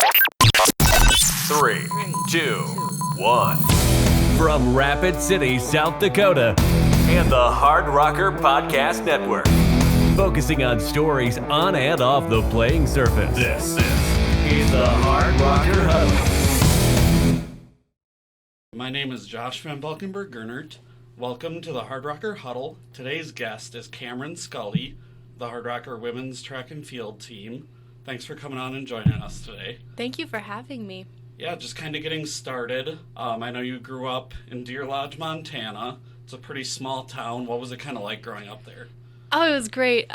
3, 2, 1. From Rapid City, South Dakota, and the Hardrocker Podcast Network, focusing on stories on and off the playing surface. This is the Hardrocker Huddle. My name is Josh from Valkenburg-Gernert. Welcome to the Hardrocker Huddle. Today's guest is Kamryn Scully, the Hardrocker women's track and field team. Thanks for coming on and joining us today. Thank you for having me. Yeah, just kind of getting started. I know you grew up in Deer Lodge, Montana. It's a pretty small town. What was it kind of like growing up there? Oh, it was great.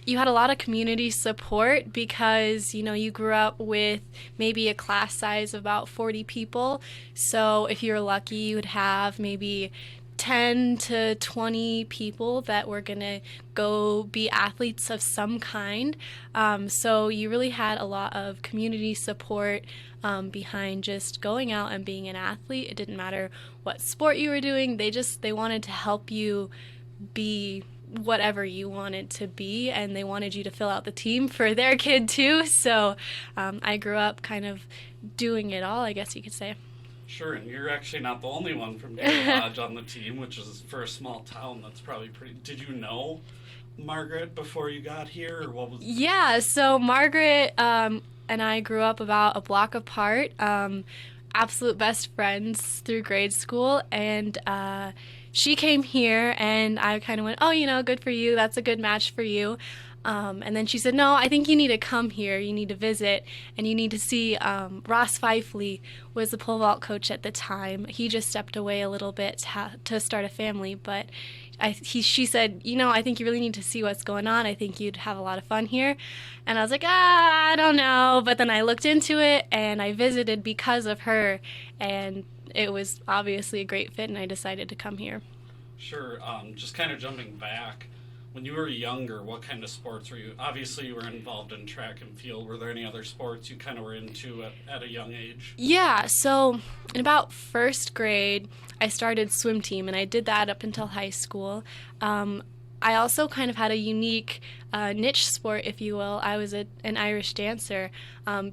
You had a lot of community support because, you grew up with maybe a class size of about 40 people. So if you were lucky, you would have maybe 10 to 20 people that were going to go be athletes of some kind. So you really had a lot of community support behind just going out and being an athlete. It didn't matter what sport you were doing. They wanted to help you be whatever you wanted to be, and they wanted you to fill out the team for their kid too. So I grew up kind of doing it all, I guess you could say. Sure, and you're actually not the only one from Deer Lodge on the team, which is for a small town. That's probably pretty. Did you know Margaret before you got here, or what was? Yeah, so Margaret and I grew up about a block apart. Absolute best friends through grade school, and she came here, and I kind of went, oh, good for you. That's a good match for you. And then she said, no, I think you need to come here. You need to visit, and you need to see Ross Fifley was the pole vault coach at the time. He just stepped away a little bit to start a family, but she said, I think you really need to see what's going on. I think you'd have a lot of fun here. And I was like, I don't know. But then I looked into it, and I visited because of her, and it was obviously a great fit, and I decided to come here. Sure. Just kind of jumping back, when you were younger, what kind of sports were you? Obviously, you were involved in track and field. Were there any other sports you kind of were into at a young age? Yeah, so in about first grade, I started swim team, and I did that up until high school. I also kind of had a unique niche sport, if you will. I was an Irish dancer.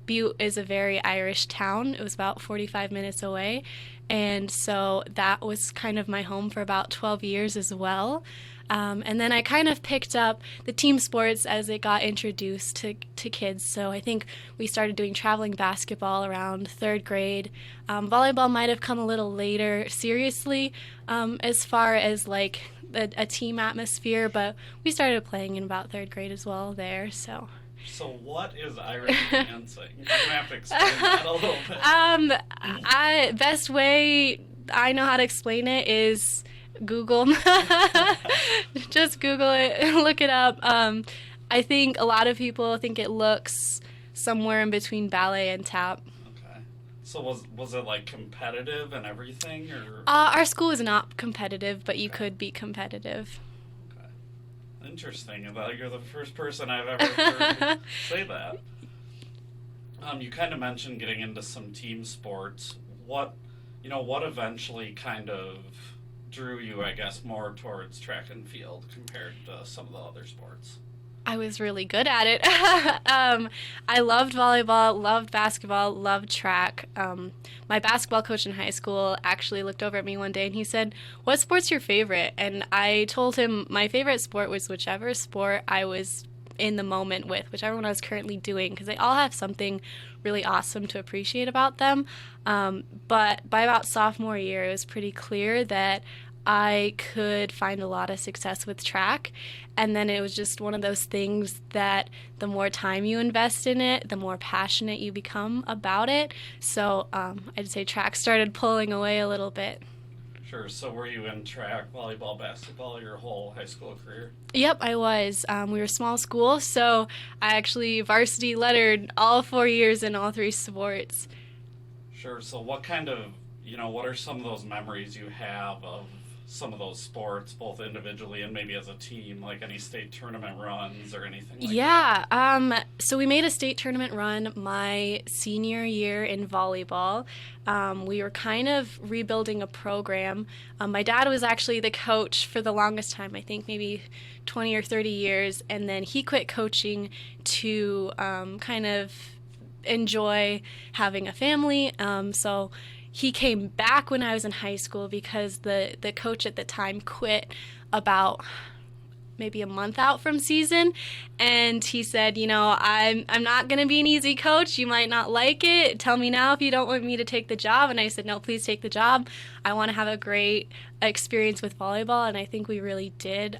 Butte is a very Irish town. It was about 45 minutes away, and so that was kind of my home for about 12 years as well. And then I kind of picked up the team sports as it got introduced to kids. So I think we started doing traveling basketball around third grade. Volleyball might have come a little later, seriously, as far as like a team atmosphere, but we started playing in about third grade as well there. So what is Irish dancing? You're going to have to explain that a little bit. Best way I know how to explain it is Google. Just Google it, look it up. I think a lot of people think it looks somewhere in between ballet and tap. Okay. So was it like competitive and everything, or? Our school is not competitive, but you could be competitive. Okay. Interesting. You're the first person I've ever heard say that. You kind of mentioned getting into some team sports. What eventually kind of drew you, I guess, more towards track and field compared to some of the other sports? I was really good at it. I loved volleyball, loved basketball, loved track. My basketball coach in high school actually looked over at me one day and he said, "What sport's your favorite?" And I told him my favorite sport was whichever sport I was in the moment with, whichever one I was currently doing, because they all have something really awesome to appreciate about them. But by about sophomore year, it was pretty clear that I could find a lot of success with track, and then it was just one of those things that the more time you invest in it, the more passionate you become about it. So I'd say track started pulling away a little bit. Sure. So were you in track, volleyball, basketball your whole high school career? Yep, I was. We were a small school, so I actually varsity lettered all 4 years in all three sports. Sure. So what are some of those memories you have of some of those sports, both individually and maybe as a team, like any state tournament runs or anything like that? So we made a state tournament run my senior year in volleyball. We were kind of rebuilding a program. My dad was actually the coach for the longest time, I think maybe 20 or 30 years, and then he quit coaching to kind of enjoy having a family. So he came back when I was in high school because the coach at the time quit about maybe a month out from season, and he said, I'm not going to be an easy coach. You might not like it. Tell me now if you don't want me to take the job. And I said, no, please take the job. I want to have a great experience with volleyball, and I think we really did.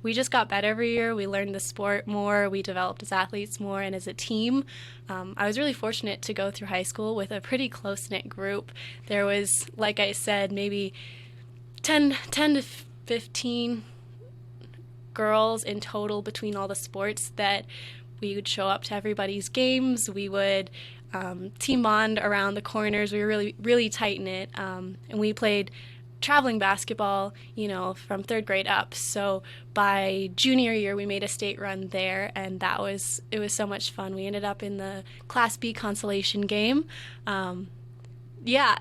We just got better every year. We learned the sport more. We developed as athletes more and as a team. I was really fortunate to go through high school with a pretty close-knit group. There was, like I said, maybe 10 to 15 girls in total between all the sports that we would show up to everybody's games. We would team bond around the corners. We were really, really tight-knit, and we played traveling basketball, from third grade up. So by junior year, we made a state run there, and it was so much fun. We ended up in the Class B consolation game. Yeah,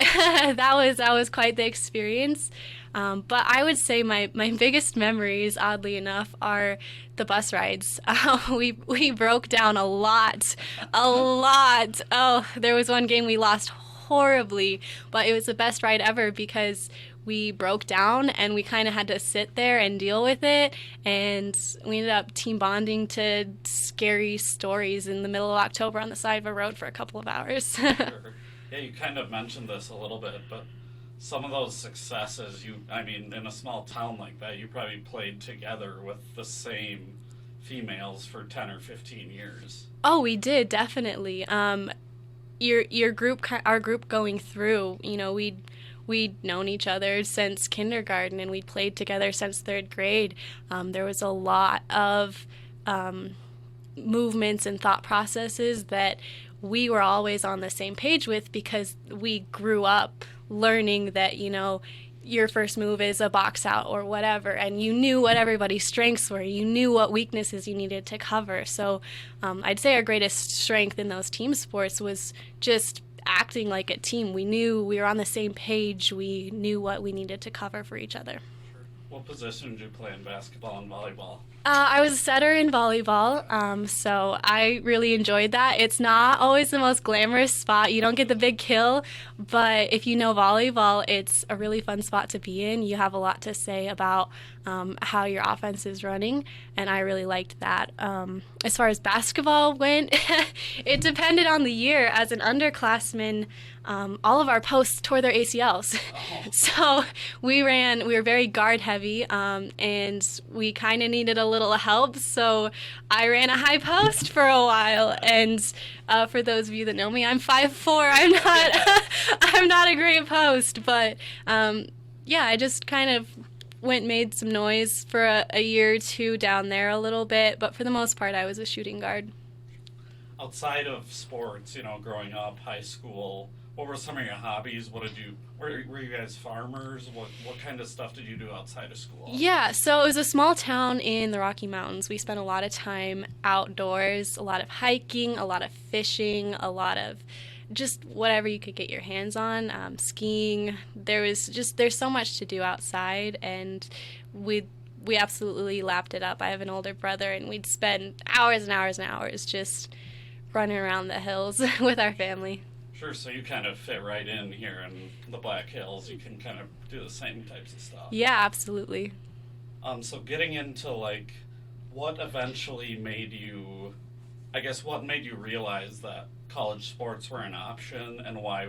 that was quite the experience. But I would say my biggest memories, oddly enough, are the bus rides. We broke down a lot. Oh, there was one game we lost horribly, but it was the best ride ever because we broke down and we kind of had to sit there and deal with it, and we ended up team bonding to scary stories in the middle of October on the side of a road for a couple of hours. Sure. Yeah, you kind of mentioned this a little bit, but some of those successes, in a small town like that, you probably played together with the same females for 10 or 15 years. Oh, we did, definitely. Your group, our group going through, we'd known each other since kindergarten, and we'd played together since third grade. There was a lot of movements and thought processes that we were always on the same page with because we grew up learning that, your first move is a box out or whatever, and you knew what everybody's strengths were. You knew what weaknesses you needed to cover. So I'd say our greatest strength in those team sports was just acting like a team. We knew we were on the same page. We knew what we needed to cover for each other. Sure. What position did you play in basketball and volleyball? I was a setter in volleyball, so I really enjoyed that. It's not always the most glamorous spot. You don't get the big kill, but if you know volleyball, it's a really fun spot to be in. You have a lot to say about how your offense is running, and I really liked that. As far as basketball went, it depended on the year. As an underclassman, all of our posts tore their ACLs. Oh. So we were very guard heavy, and we kind of needed a little help. So I ran a high post for a while. And for those of you that know me, I'm 5'4". I'm not a great post, but I just kind of made some noise for a year or two down there a little bit. But for the most part, I was a shooting guard. Outside of sports, growing up, high school, what were some of your hobbies? Were you guys farmers? What kind of stuff did you do outside of school? Yeah, so it was a small town in the Rocky Mountains. We spent a lot of time outdoors, a lot of hiking, a lot of fishing, a lot of just whatever you could get your hands on, skiing. There's so much to do outside, and we absolutely lapped it up. I have an older brother, and we'd spend hours and hours and hours just running around the hills with our family. Sure, so you kind of fit right in here in the Black Hills. You can kind of do the same types of stuff. Yeah, absolutely. So getting into what eventually made you realize that college sports were an option, and why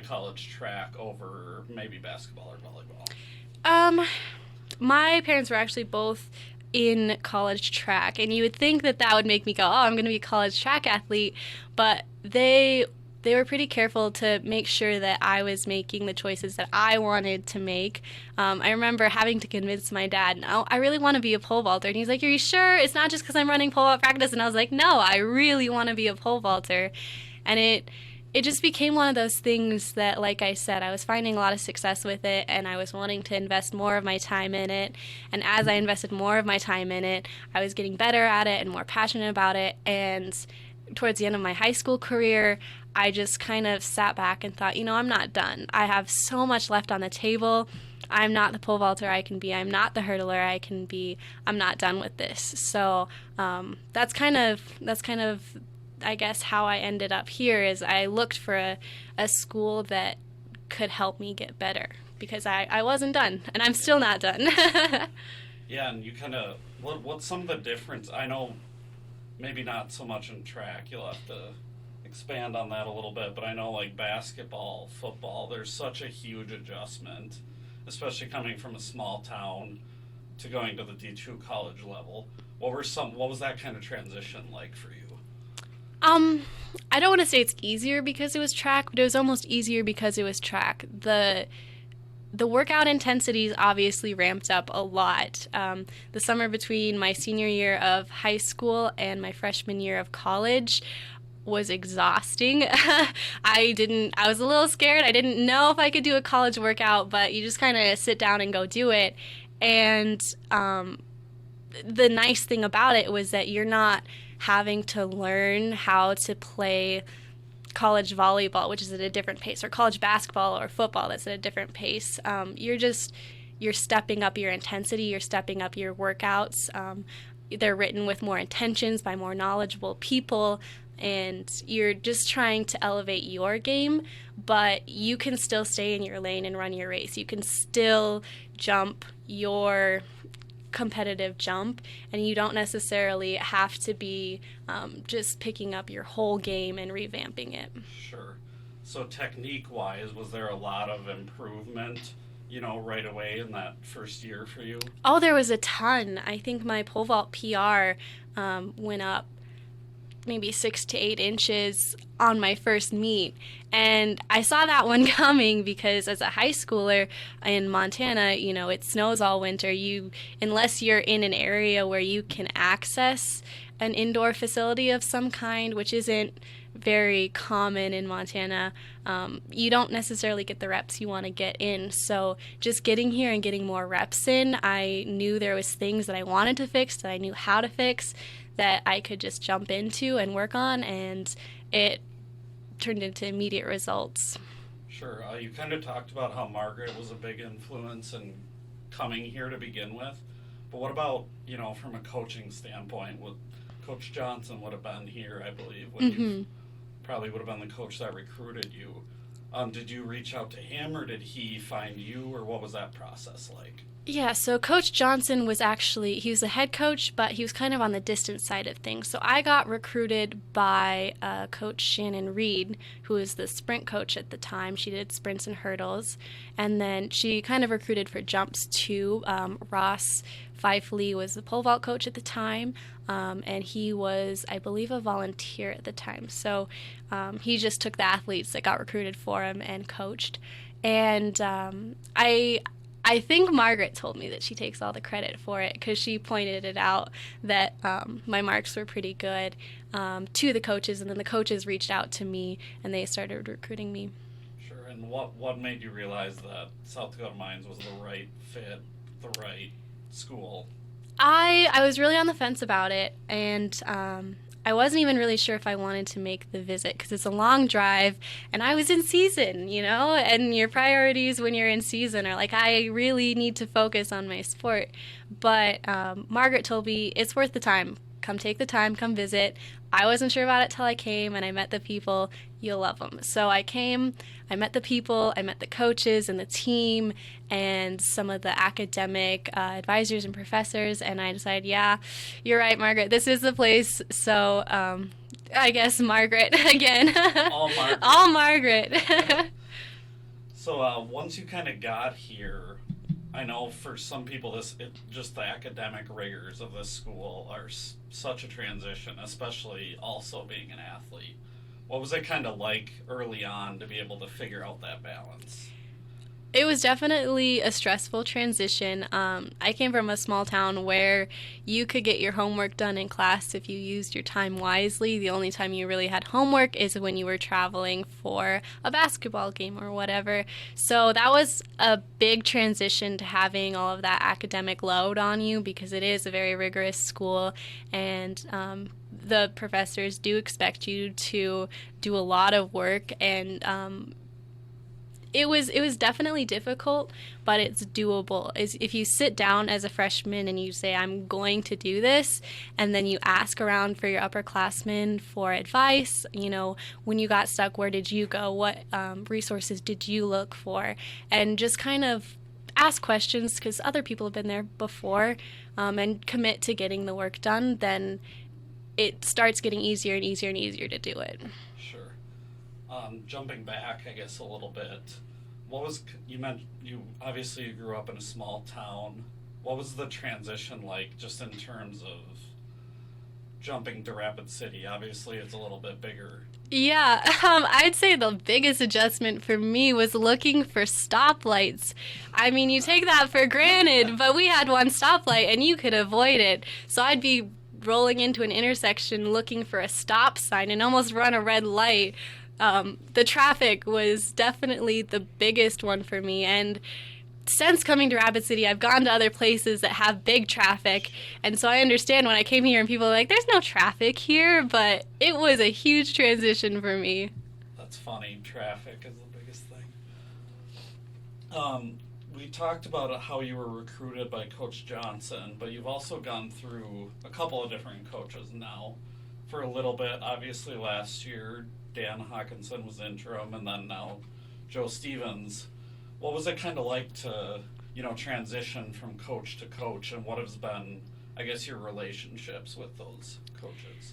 college track over maybe basketball or volleyball? My parents were actually both in college track, and you would think that would make me go, oh, I'm going to be a college track athlete, but they were pretty careful to make sure that I was making the choices that I wanted to make. I remember having to convince my dad, no, I really want to be a pole vaulter. And he's like, are you sure? It's not just because I'm running pole vault practice. And I was like, no, I really want to be a pole vaulter. And it just became one of those things that, like I said, I was finding a lot of success with it, and I was wanting to invest more of my time in it. And as I invested more of my time in it, I was getting better at it and more passionate about it. And towards the end of my high school career, I just kind of sat back and thought, I'm not done. I have so much left on the table. I'm not the pole vaulter I can be. I'm not the hurdler I can be. I'm not done with this. So that's kind of I guess how I ended up here is I looked for a school that could help me get better, because I wasn't done, and I'm still not done. Yeah, and you kind of, what's some of the difference? I know maybe not so much in track, you'll have to expand on that a little bit, but I know like basketball, football, there's such a huge adjustment, especially coming from a small town to going to the D2 college level. What was that kind of transition like for you? I don't want to say it's easier because it was track, but it was almost easier because it was track. The workout intensities obviously ramped up a lot. The summer between my senior year of high school and my freshman year of college was exhausting. I was a little scared. I didn't know if I could do a college workout, but you just kind of sit down and go do it. And the nice thing about it was that you're not having to learn how to play college volleyball, which is at a different pace, or college basketball or football that's at a different pace. You're stepping up your intensity, you're stepping up your workouts. They're written with more intentions by more knowledgeable people, and you're just trying to elevate your game, but you can still stay in your lane and run your race. You can still jump your competitive jump, and you don't necessarily have to be just picking up your whole game and revamping it. Sure. So technique-wise, was there a lot of improvement, right away in that first year for you? Oh, there was a ton. I think my pole vault PR went up maybe 6 to 8 inches on my first meet. And I saw that one coming because as a high schooler in Montana, it snows all winter. Unless you're in an area where you can access an indoor facility of some kind, which isn't very common in Montana, you don't necessarily get the reps you want to get in. So just getting here and getting more reps in, I knew there was things that I wanted to fix, that I knew how to fix, that I could just jump into and work on, and it turned into immediate results. Sure. You kind of talked about how Margaret was a big influence in coming here to begin with, but what about, from a coaching standpoint? Coach Johnson would have been here, I believe, when you probably would have been the coach that recruited you. Did you reach out to him, or did he find you, or what was that process like? Yeah, so Coach Johnson he was the head coach, but he was kind of on the distant side of things. So I got recruited by Coach Shannon Reed, who was the sprint coach at the time. She did sprints and hurdles. And then she kind of recruited for jumps too. Ross Fifely was the pole vault coach at the time, and he was, I believe, a volunteer at the time. So he just took the athletes that got recruited for him and coached. And I think Margaret told me that she takes all the credit for it, because she pointed it out that my marks were pretty good to the coaches, and then the coaches reached out to me and they started recruiting me. Sure. And what made you realize that South Dakota Mines was the right fit, the right school? I was really on the fence about it, and I wasn't even really sure if I wanted to make the visit, because it's a long drive, and I was in season, and your priorities when you're in season are like, I really need to focus on my sport. But Margaret told me it's worth the time. Come take the time, come visit. I wasn't sure about it till I came and I met the people. You'll love them. So I came, I met the people, I met the coaches and the team and some of the academic advisors and professors, and I decided, yeah, you're right, Margaret, this is the place. So I guess Margaret again. All Margaret. All Margaret. So once you kind of got here, I know for some people just the academic rigors of this school are such a transition, especially also being an athlete. What was it kind of like early on to be able to figure out that balance? It was definitely a stressful transition. I came from a small town where you could get your homework done in class if you used your time wisely. The only time you really had homework is when you were traveling for a basketball game or whatever. So that was a big transition to having all of that academic load on you, because it is a very rigorous school, and the professors do expect you to do a lot of work, and It was definitely difficult, but it's doable. If you sit down as a freshman and you say, I'm going to do this, and then you ask around for your upperclassmen for advice, when you got stuck, where did you go? What resources did you look for? And just kind of ask questions, because other people have been there before, and commit to getting the work done, then it starts getting easier and easier and easier to do it. Sure. Jumping back, I guess, a little bit, you obviously you grew up in a small town. What was the transition like, just in terms of jumping to Rapid City? Obviously, it's a little bit bigger. Yeah, I'd say the biggest adjustment for me was looking for stoplights. I mean, you take that for granted, but we had one stoplight and you could avoid it. So I'd be rolling into an intersection looking for a stop sign and almost run a red light. The traffic was definitely the biggest one for me, and since coming to Rapid City, I've gone to other places that have big traffic, and so I understand when I came here and people are like, there's no traffic here, but it was a huge transition for me. That's funny. Traffic is the biggest thing. We talked about how you were recruited by Coach Johnson, but you've also gone through a couple of different coaches now for a little bit. Obviously, last year, Dan Hawkinson was interim, and then now Joe Stevens. What was it kind of like to, transition from coach to coach, and what has been, I guess, your relationships with those coaches?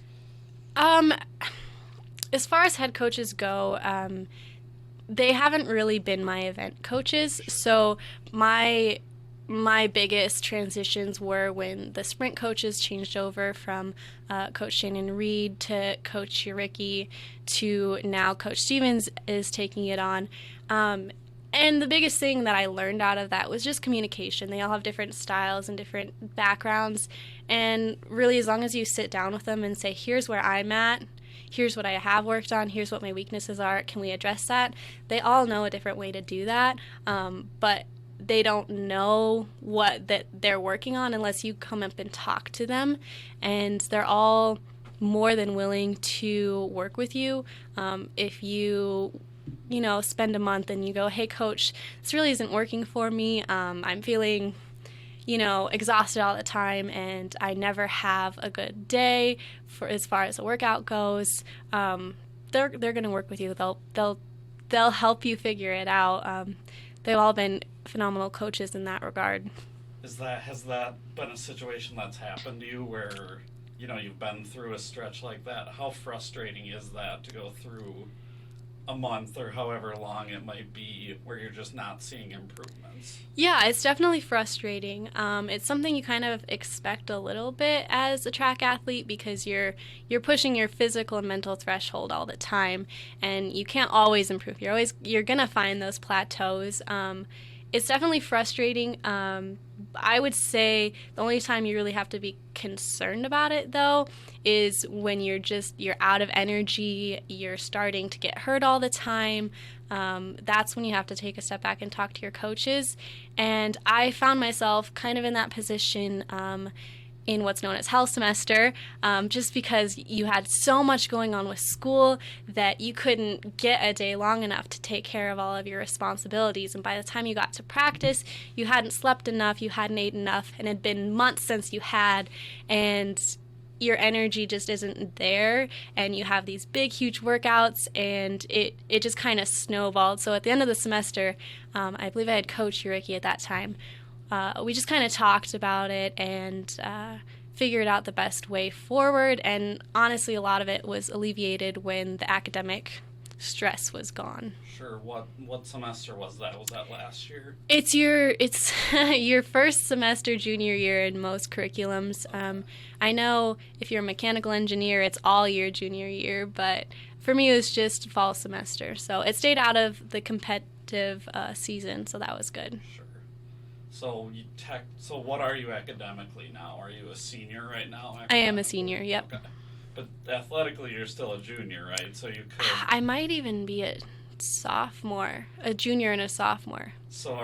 As far as head coaches go, they haven't really been my event coaches, so my biggest transitions were when the sprint coaches changed over from Coach Shannon Reed to Coach Uricki to now Coach Stevens is taking it on. And the biggest thing that I learned out of that was just communication. They all have different styles and different backgrounds. And really, as long as you sit down with them and say, here's where I'm at, here's what I have worked on, here's what my weaknesses are, can we address that? They all know a different way to do that. But they don't know what that they're working on unless you come up and talk to them. And they're all more than willing to work with you. If you spend a month and you go, hey, coach, this really isn't working for me. I'm feeling, exhausted all the time, and I never have a good day for as far as the workout goes. They're going to work with you. They'll help you figure it out. They've all been phenomenal coaches in that regard. Has that been a situation that's happened to you where, you've been through a stretch like that? How frustrating is that to go through a month or however long it might be where you're just not seeing improvements? Yeah, it's definitely frustrating. It's something you kind of expect a little bit as a track athlete because you're pushing your physical and mental threshold all the time, and you can't always improve. You're gonna find those plateaus. It's definitely frustrating. I would say the only time you really have to be concerned about it, though, is when you're out of energy, you're starting to get hurt all the time. That's when you have to take a step back and talk to your coaches. And I found myself kind of in that position in what's known as hell semester, just because you had so much going on with school that you couldn't get a day long enough to take care of all of your responsibilities. And by the time you got to practice, you hadn't slept enough, you hadn't ate enough, and it had been months since you had, and your energy just isn't there, and you have these big, huge workouts, and it just kind of snowballed. So at the end of the semester, I believe I had Coach Uricki at that time. We just kind of talked about it and figured out the best way forward. And honestly, a lot of it was alleviated when the academic stress was gone. Sure. What semester was that? Was that last year? It's your first semester junior year in most curriculums. I know if you're a mechanical engineer, it's all year junior year, but for me, it was just fall semester. So it stayed out of the competitive season, so that was good. Sure. So what are you academically now? Are you a senior right now? I am a senior, yep. Okay. But athletically, you're still a junior, right? So you could... I might even be a a junior and a sophomore. So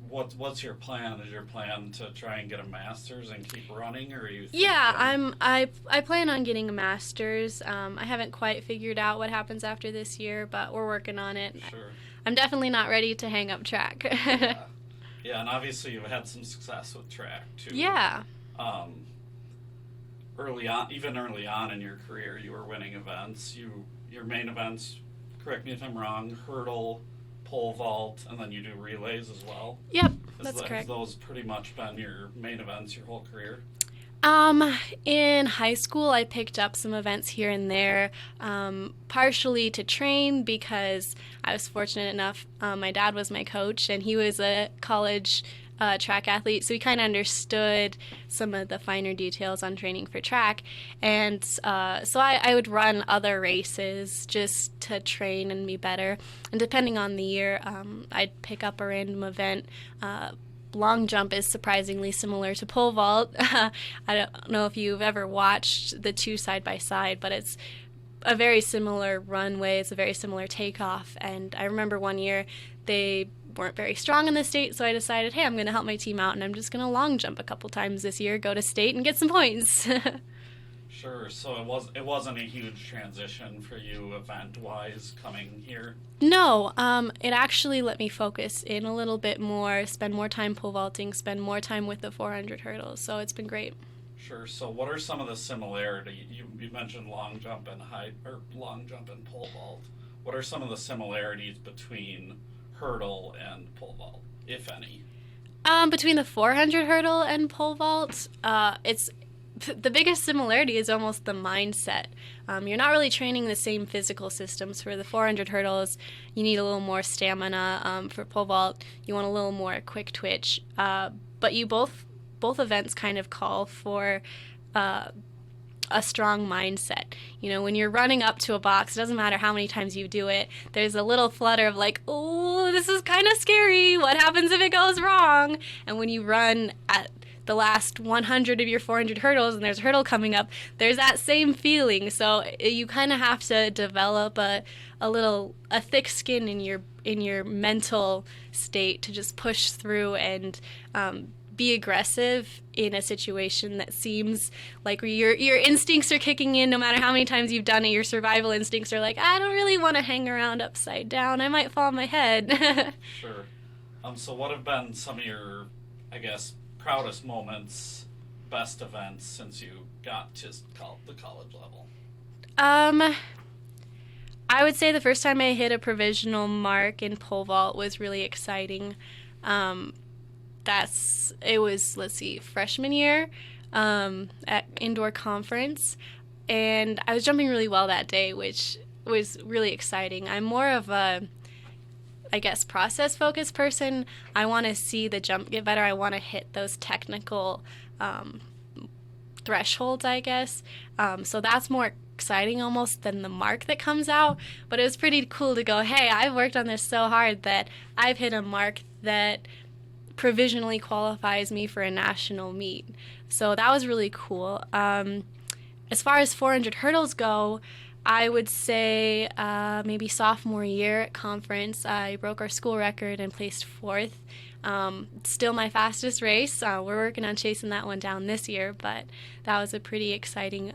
what's your plan? Is your plan to try and get a master's and keep running, or are you thinking... Yeah, I plan on getting a master's. I haven't quite figured out what happens after this year, but we're working on it. Sure. I'm definitely not ready to hang up track. Yeah, and obviously you've had some success with track too. Yeah. Early on in your career, you were winning events. Your main events, correct me if I'm wrong, hurdle, pole vault, and then you do relays as well. Yep, that's correct. Have those pretty much been your main events your whole career? In high school, I picked up some events here and there, partially to train because I was fortunate enough, my dad was my coach, and he was a college track athlete, so he kind of understood some of the finer details on training for track, and so I would run other races just to train and be better, and depending on the year, I'd pick up a random event. Long jump is surprisingly similar to pole vault. I don't know if you've ever watched the two side by side, but it's a very similar runway. It's a very similar takeoff. And I remember one year they weren't very strong in the state, so I decided, hey, I'm going to help my team out, and I'm just going to long jump a couple times this year, go to state, and get some points. Sure. So it wasn't a huge transition for you event-wise coming here? No, it actually let me focus in a little bit more, spend more time pole vaulting, spend more time with the 400 hurdles, so it's been great. Sure. So what are some of the similarities? You mentioned long jump and pole vault. What are some of the similarities between hurdle and pole vault, if any? Between the 400 hurdle and pole vault, the biggest similarity is almost the mindset. You're not really training the same physical systems. For the 400 hurdles, you need a little more stamina. For pole vault, you want a little more quick twitch. But you both events kind of call for a strong mindset. You know, when you're running up to a box, it doesn't matter how many times you do it, there's a little flutter of like, oh, this is kind of scary. What happens if it goes wrong? And when you run at the last 100 of your 400 hurdles and there's a hurdle coming up, there's that same feeling. So you kind of have to develop a thick skin in your mental state to just push through and be aggressive in a situation that seems like your instincts are kicking in no matter how many times you've done it. Your survival instincts are like, I don't really want to hang around upside down. I might fall on my head. Sure. So what have been some of your, I guess, proudest moments, best events since you got to the college level? I would say the first time I hit a provisional mark in pole vault was really exciting. It was freshman year at indoor conference, and I was jumping really well that day, which was really exciting. I'm more of a, I guess, process-focused person. I want to see the jump get better. I want to hit those technical thresholds, I guess. So that's more exciting almost than the mark that comes out. But it was pretty cool to go, hey, I've worked on this so hard that I've hit a mark that provisionally qualifies me for a national meet. So that was really cool. As far as 400 hurdles go, I would say maybe sophomore year at conference, I broke our school record and placed 4th. Still my fastest race. We're working on chasing that one down this year, but that was a pretty exciting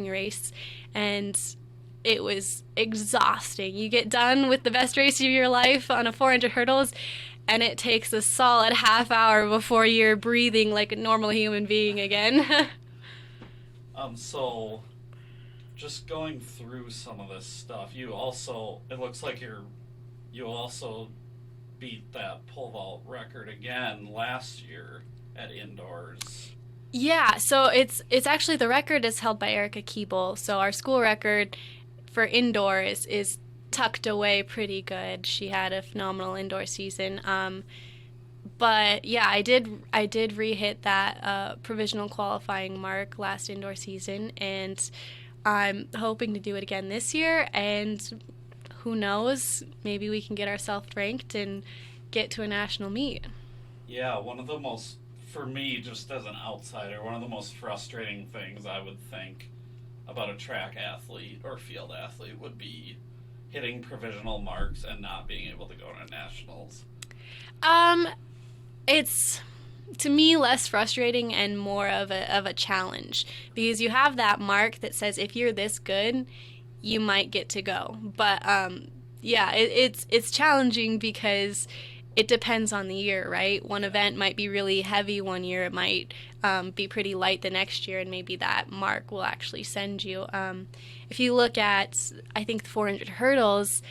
race, and it was exhausting. You get done with the best race of your life on a 400 hurdles, and it takes a solid half hour before you're breathing like a normal human being again. So just going through some of this stuff, it looks like you also beat that pole vault record again last year at indoors. Yeah, so it's actually, the record is held by Erica Keeble. So our school record for indoor is tucked away pretty good. She had a phenomenal indoor season. But yeah, I did re-hit that provisional qualifying mark last indoor season, and I'm hoping to do it again this year, and who knows, maybe we can get ourselves ranked and get to a national meet. Yeah, for me, just as an outsider, one of the most frustrating things I would think about a track athlete or field athlete would be hitting provisional marks and not being able to go to nationals? It's, to me, less frustrating and more of a challenge, because you have that mark that says if you're this good, you might get to go. But yeah, it's challenging because it depends on the year, right? One event might be really heavy one year, it might be pretty light the next year, and maybe that mark will actually send you. If you look at, I think, the 400 hurdles,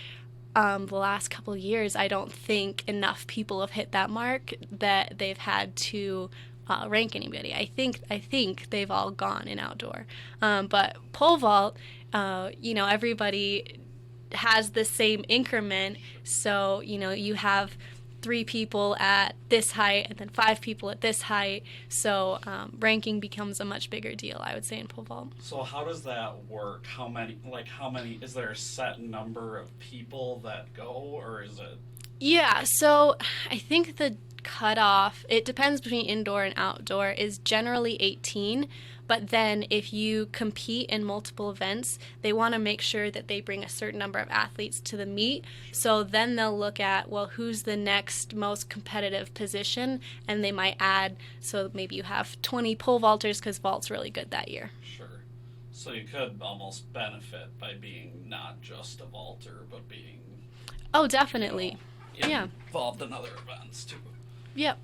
the last couple of years, I don't think enough people have hit that mark that they've had to rank anybody. I think they've all gone in outdoor. But pole vault, everybody has the same increment. So, you have 3 people at this height and then 5 people at this height. So ranking becomes a much bigger deal, I would say, in pole vault. So how does that work? How many, is there a set number of people that go, or is it? Yeah, so I think the cutoff, it depends between indoor and outdoor, is generally 18. But then if you compete in multiple events, they want to make sure that they bring a certain number of athletes to the meet. So then they'll look at, well, who's the next most competitive position, and they might add, so maybe you have 20 pole vaulters because vault's really good that year. Sure. So you could almost benefit by being not just a vaulter, but being... Oh, definitely. Yeah. Involved in other events, too. Yep.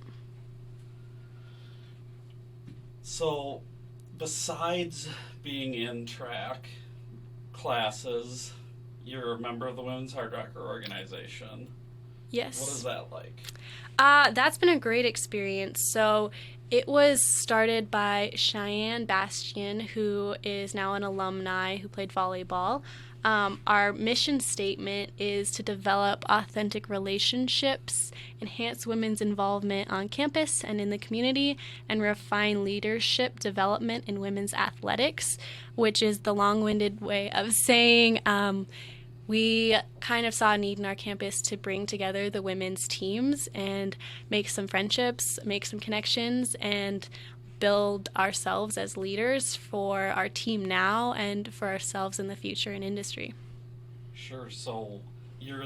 So... besides being in track classes, you're a member of the Women's Hardrocker organization. Yes. What is that like? That's been a great experience. So it was started by Cheyenne Bastian, who is now an alumni who played volleyball. Our mission statement is to develop authentic relationships, enhance women's involvement on campus and in the community, and refine leadership development in women's athletics, which is the long-winded way of saying we kind of saw a need in our campus to bring together the women's teams and make some friendships, make some connections, and build ourselves as leaders for our team now and for ourselves in the future in industry. Sure. So you're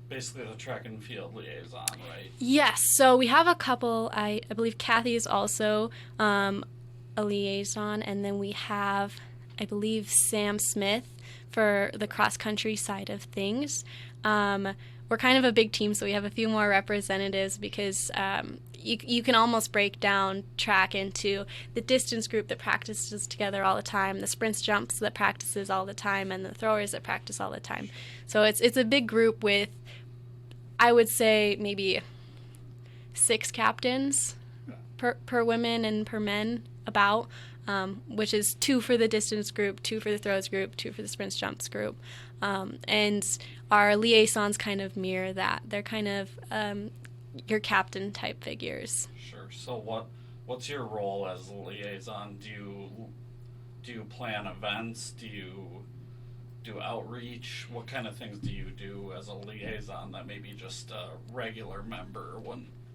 basically the track and field liaison, right? Yes. So we have a couple. I believe Kathy is also a liaison, and then we have, I believe, Sam Smith for the cross-country side of things. We're kind of a big team, so we have a few more representatives because you can almost break down track into the distance group that practices together all the time, the sprints jumps that practices all the time, and the throwers that practice all the time. So it's a big group with, I would say, maybe 6 captains per women and per men about, which is 2 for the distance group, 2 for the throws group, 2 for the sprints jumps group. And our liaisons kind of mirror that. They're kind of your captain type figures. Sure. So what's your role as a liaison? Do you plan events? Do you do outreach? What kind of things do you do as a liaison that maybe just a regular member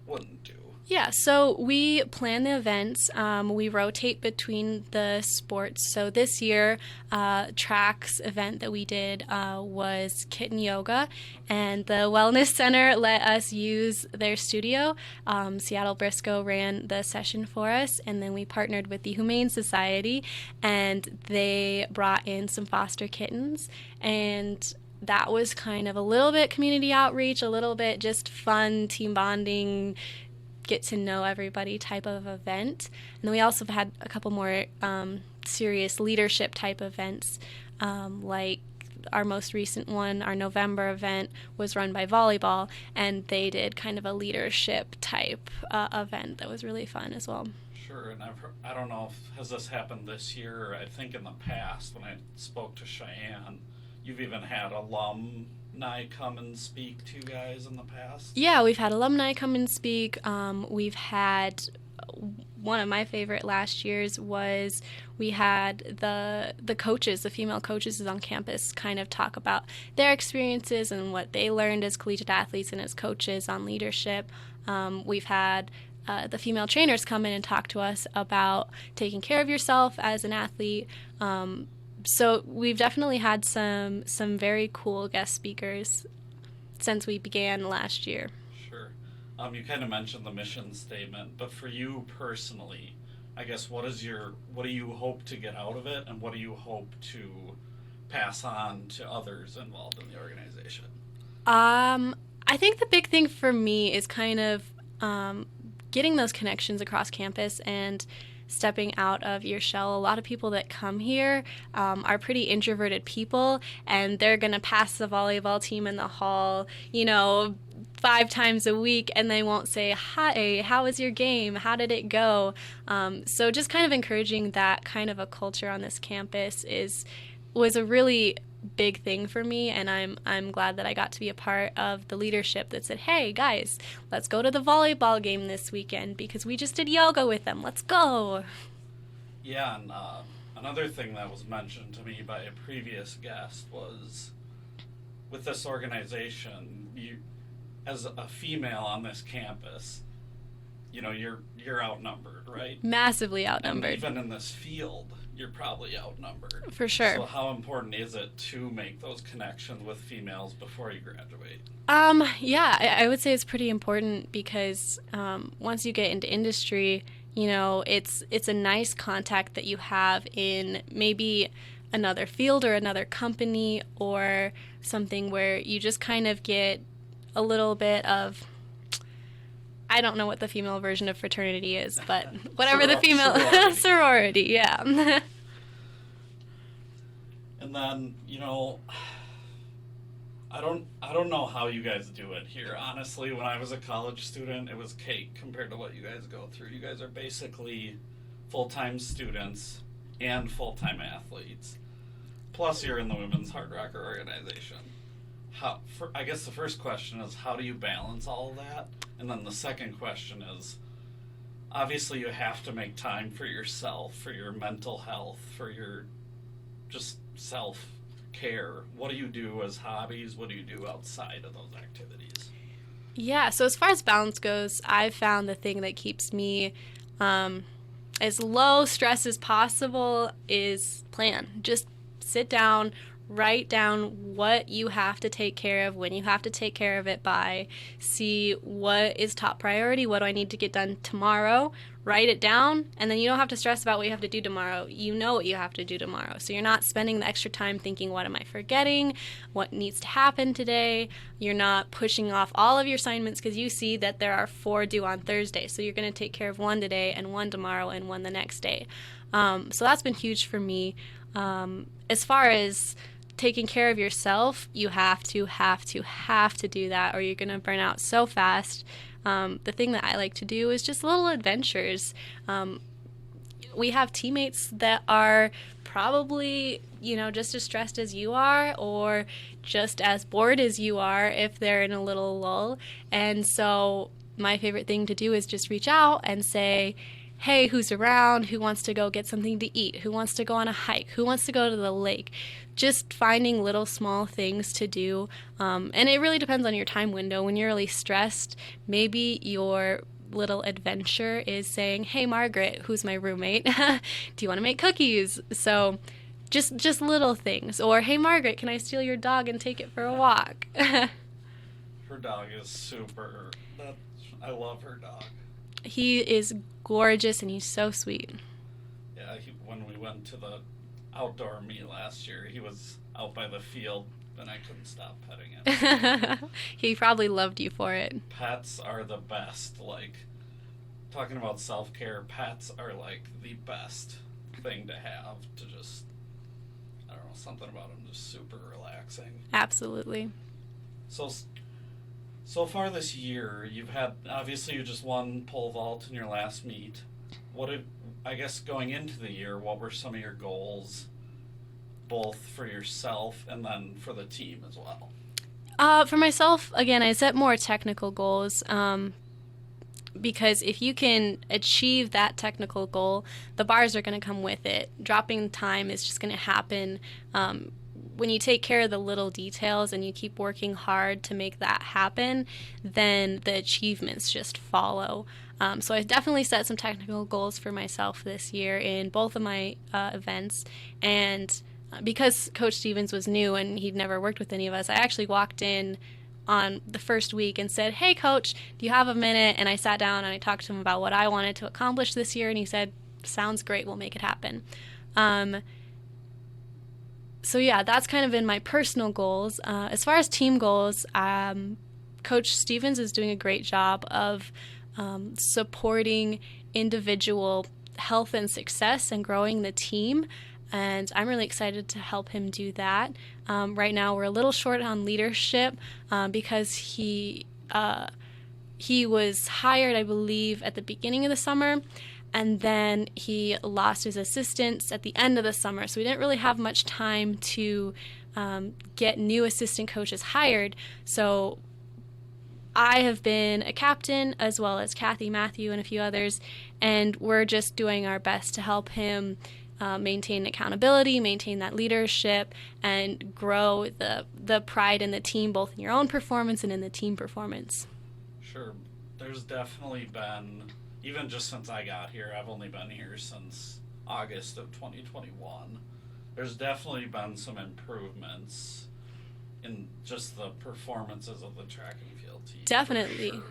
wouldn't do? Yeah, so we plan the events. We rotate between the sports. So this year, track's event that we did was kitten yoga, and the Wellness Center let us use their studio. Seattle Briscoe ran the session for us, and then we partnered with the Humane Society, and they brought in some foster kittens, and that was kind of a little bit community outreach, a little bit just fun team bonding, get to know everybody type of event. And then we also had a couple more serious leadership type events, like our most recent one, our November event, was run by volleyball, and they did kind of a leadership type event that was really fun as well. Sure, and I don't know has this happened this year. I think in the past when I spoke to Cheyenne, you've even had alumni come and speak to you guys in the past? Yeah, we've had alumni come and speak. We've had, one of my favorite last year's was we had the coaches, the female coaches on campus, kind of talk about their experiences and what they learned as collegiate athletes and as coaches on leadership. We've had the female trainers come in and talk to us about taking care of yourself as an athlete, So we've definitely had some very cool guest speakers since we began last year. Sure. You kind of mentioned the mission statement, but for you personally, I guess what do you hope to get out of it, and what do you hope to pass on to others involved in the organization? I think the big thing for me is kind of getting those connections across campus and stepping out of your shell. A lot of people that come here are pretty introverted people, and they're going to pass the volleyball team in the hall, 5 times a week, and they won't say, "Hi, how was your game? How did it go?" So just kind of encouraging that kind of a culture on this campus was a really big thing for me, and I'm glad that I got to be a part of the leadership that said, "Hey guys, let's go to the volleyball game this weekend because we just did yoga with them. Let's go." Yeah, and another thing that was mentioned to me by a previous guest was, with this organization, you, as a female on this campus, you're outnumbered, right? Massively outnumbered. And even in this field, you're probably outnumbered. For sure. So how important is it to make those connections with females before you graduate? Yeah, I would say it's pretty important because once you get into industry, it's a nice contact that you have in maybe another field or another company or something where you just kind of get a little bit of, I don't know what the female version of fraternity is, but whatever the female sorority, yeah. And then, I don't know how you guys do it here. Honestly, when I was a college student, it was cake compared to what you guys go through. You guys are basically full-time students and full-time athletes. Plus, you're in the women's Hardrocker organization. I guess the first question is, how do you balance all of that? And then the second question is, obviously you have to make time for yourself, for your mental health, for your just self-care. What do you do as hobbies? What do you do outside of those activities? Yeah, so as far as balance goes, I've found the thing that keeps me as low stress as possible is plan. Just sit down, write down what you have to take care of, when you have to take care of it by, see what is top priority, what do I need to get done tomorrow, write it down, and then you don't have to stress about what you have to do tomorrow. You know what you have to do tomorrow. So you're not spending the extra time thinking, what am I forgetting? What needs to happen today? You're not pushing off all of your assignments because you see that there are 4 due on Thursday. So you're going to take care of 1 today and 1 tomorrow and 1 the next day. So that's been huge for me. As far as taking care of yourself, you have to do that, or you're going to burn out so fast. The thing that I like to do is just little adventures. We have teammates that are probably, just as stressed as you are, or just as bored as you are if they're in a little lull. And so my favorite thing to do is just reach out and say, "Hey, who's around? Who wants to go get something to eat? Who wants to go on a hike? Who wants to go to the lake?" Just finding little small things to do. And it really depends on your time window. When you're really stressed, maybe your little adventure is saying, "Hey, Margaret, who's my roommate, do you want to make cookies?" So just little things. Or, "Hey, Margaret, can I steal your dog and take it for a walk?" Her dog is super. I love her dog. He is gorgeous and he's so sweet. Yeah, when we went to the outdoor meet last year, he was out by the field and I couldn't stop petting him. He probably loved you for it. Pets are the best. Like, talking about self-care, pets are like the best thing to have, to just, I don't know, something about them just super relaxing. Absolutely. So far this year, you just won pole vault in your last meet. I guess going into the year, what were some of your goals, both for yourself and then for the team as well? For myself, again, I set more technical goals because if you can achieve that technical goal, the bars are going to come with it. Dropping time is just going to happen. When you take care of the little details and you keep working hard to make that happen, then the achievements just follow. So I definitely set some technical goals for myself this year in both of my events, and because Coach Stevens was new and he'd never worked with any of us, I actually walked in on the first week and said, "Hey, Coach, do you have a minute?" And I sat down and I talked to him about what I wanted to accomplish this year, and he said, "Sounds great, we'll make it happen." So yeah, that's kind of been my personal goals. As far as team goals, Coach Stevens is doing a great job of supporting individual health and success and growing the team. And I'm really excited to help him do that. Right now, we're a little short on leadership because he was hired, I believe, at the beginning of the summer, and then he lost his assistants at the end of the summer. So we didn't really have much time to get new assistant coaches hired. So I have been a captain, as well as Kathy, Matthew, and a few others, and we're just doing our best to help him maintain accountability, maintain that leadership, and grow the pride in the team, both in your own performance and in the team performance. Sure. There's definitely been, even just since I got here, I've only been here since August of 2021, there's definitely been some improvements in just the performances of the track and field team. Definitely. Sure.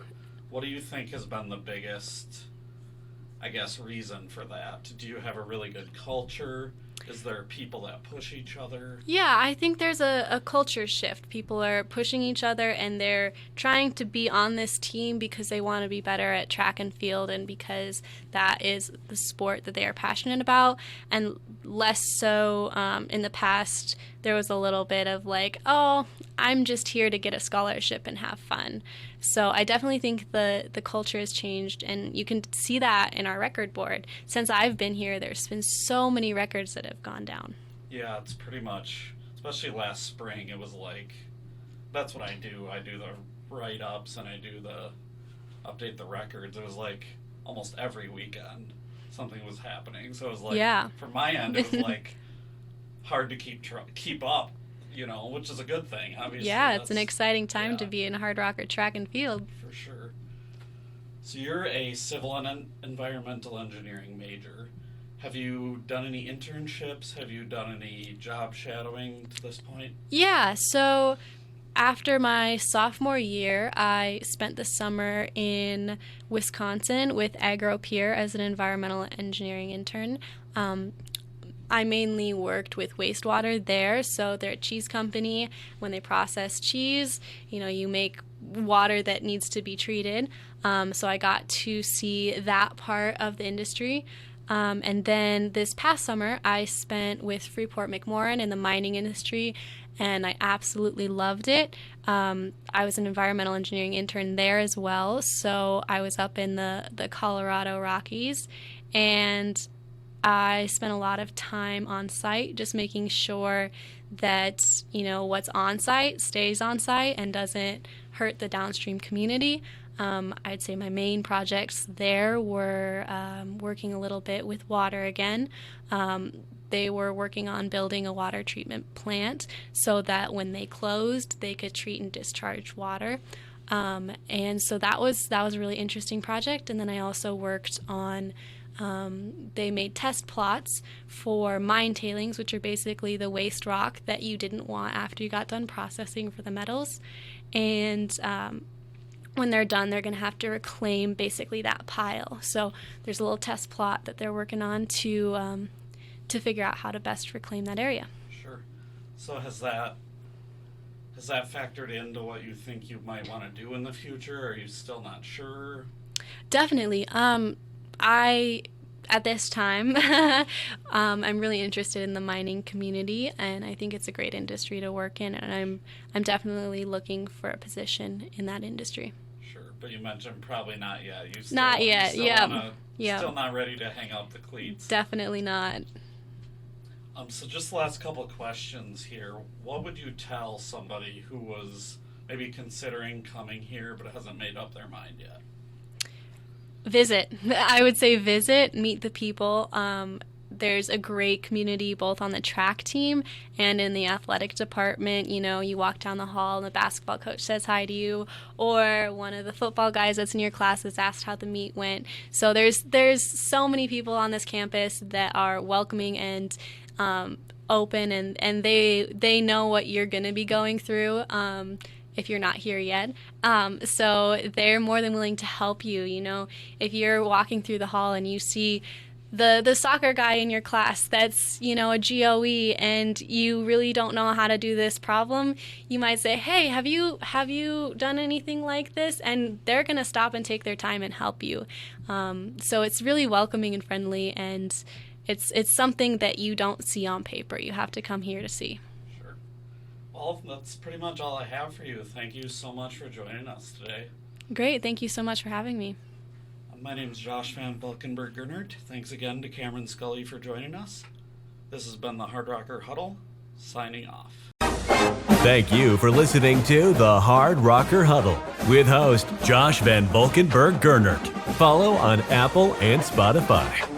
What do you think has been the biggest, I guess, reason for that? Do you have a really good culture? Is there people that push each other? Yeah, I think there's a culture shift. People are pushing each other, and they're trying to be on this team because they want to be better at track and field, and because that is the sport that they are passionate about. And less so in the past, there was a little bit of like, oh, I'm just here to get a scholarship and have fun. So I definitely think the culture has changed, and you can see that in our record board. Since I've been here, there's been so many records that have gone down. Yeah, it's pretty much, especially last spring, it was like, that's what I do. I do the write-ups and I do the update the records. It was like almost every weekend something was happening. So it was like, yeah. From my end, it was like hard to keep up, which is a good thing, obviously. Yeah, it's an exciting time to be in Hardrocker track and field. For sure. So you're a civil and environmental engineering major. Have you done any internships? Have you done any job shadowing to this point? Yeah, so after my sophomore year, I spent the summer in Wisconsin with AgroPeer as an environmental engineering intern. I mainly worked with wastewater there, so they're a cheese company. When they process cheese, you make water that needs to be treated. So I got to see that part of the industry. And then this past summer, I spent with Freeport-McMoRan in the mining industry, and I absolutely loved it. I was an environmental engineering intern there as well, so I was up in the Colorado Rockies, and I spent a lot of time on site just making sure that, what's on site stays on site and doesn't hurt the downstream community. I'd say my main projects there were working a little bit with water again. They were working on building a water treatment plant so that when they closed, they could treat and discharge water. And so that was a really interesting project. And then I also worked on they made test plots for mine tailings, which are basically the waste rock that you didn't want after you got done processing for the metals. And when they're done, they're going to have to reclaim basically that pile. So there's a little test plot that they're working on to figure out how to best reclaim that area. Sure. So has that factored into what you think you might want to do in the future? Or are you still not sure? Definitely. At this time, I'm really interested in the mining community, and I think it's a great industry to work in, and I'm definitely looking for a position in that industry. Sure, but you mentioned probably not yet. Not yet, yeah. Still not ready to hang up the cleats. Definitely not. So just the last couple of questions here. What would you tell somebody who was maybe considering coming here but hasn't made up their mind yet? Visit. I would say visit, meet the people. There's a great community both on the track team and in the athletic department. You walk down the hall and the basketball coach says hi to you, or one of the football guys that's in your class has asked how the meet went. So there's so many people on this campus that are welcoming and open, and they know what you're going to be going through if you're not here yet. So they're more than willing to help you. You know, if you're walking through the hall and you see the soccer guy in your class that's, you know, a GOE, and you really don't know how to do this problem, you might say, hey, have you done anything like this? And they're going to stop and take their time and help you. So it's really welcoming and friendly, and it's something that you don't see on paper. You have to come here to see. Sure. Well, that's pretty much all I have for you. Thank you so much for joining us today. Great. Thank you so much for having me. My name is Josh van Valkenburg-Gernert. Thanks again to Kamryn Scully for joining us. This has been the Hardrocker Huddle, signing off. Thank you for listening to the Hardrocker Huddle with host Josh van Valkenburg-Gernert. Follow on Apple and Spotify.